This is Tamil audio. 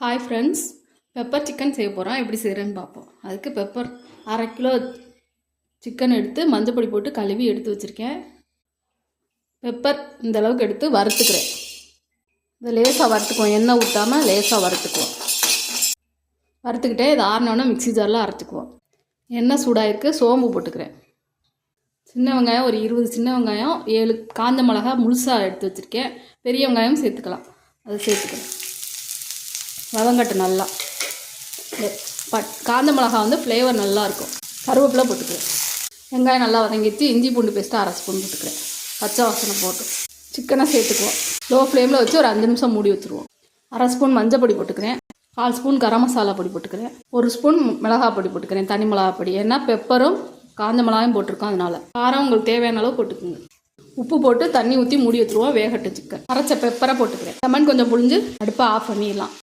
ஹாய் ஃப்ரெண்ட்ஸ், பெப்பர் சிக்கன் செய்ய போகிறோம். எப்படி செய்கிறேன்னு பார்ப்போம். அதுக்கு பெப்பர் 1/2 கிலோ சிக்கன் எடுத்து மஞ்சள் பொடி போட்டு கழுவி எடுத்து வச்சுருக்கேன். பெப்பர் இந்த அளவுக்கு எடுத்து வறுத்துக்கிறேன். இதை லேசாக வறுத்துக்குவோம், எண்ணெய் ஊற்றாமல் லேசாக வறுத்துக்குவோம். வறுத்துக்கிட்டே இதை ஆறினோன்னா மிக்ஸி ஜாரில் அரைச்சிக்குவோம். எண்ணெய் சூடாயிருக்கு, சோம்பு போட்டுக்கிறேன். சின்ன வெங்காயம் ஒரு 20 சின்ன வெங்காயம், 7 காஞ்ச மிளகா முழுசாக எடுத்து வச்சுருக்கேன். பெரிய வெங்காயம் சேர்த்துக்கலாம், அதை சேர்த்துக்கிறேன். வதங்கட்டு நல்லா. காஞ்ச மிளகா ஃப்ளேவர் நல்லாயிருக்கும். கருவேப்பிலை போட்டுக்கிறேன். வெங்காயம் நல்லா வதங்கிட்டு இஞ்சி பூண்டு பேஸ்ட்டு 1/2 ஸ்பூன் போட்டுக்கிறேன். பச்சை வாசனை போட்டு சிக்கனை சேர்த்துக்குவோம். லோ ஃப்ளேமில் வச்சு ஒரு 5 நிமிஷம் மூடி வச்சுருவோம். 1/2 ஸ்பூன் மஞ்சள் பொடி போட்டுக்கிறேன். 1/4 ஸ்பூன் கரம் மசாலா பொடி போட்டுக்கிறேன். 1 ஸ்பூன் மிளகா பொடி போட்டுக்கிறேன், தனி மிளகா பொடி. ஏன்னா பெப்பரும் காஞ்ச மிளகாயும் போட்டிருக்கோம், அதனால் காரம் உங்களுக்கு தேவையான அளவு போட்டுக்குங்க. உப்பு போட்டு தண்ணி ஊற்றி மூடி வச்சுருவோம். வேகட்டு சிக்கன். அரைச்ச பெப்பரை போட்டுக்கிறேன். லெமன் கொஞ்சம் புழிஞ்சு அடுப்பை ஆஃப் பண்ணிடலாம்.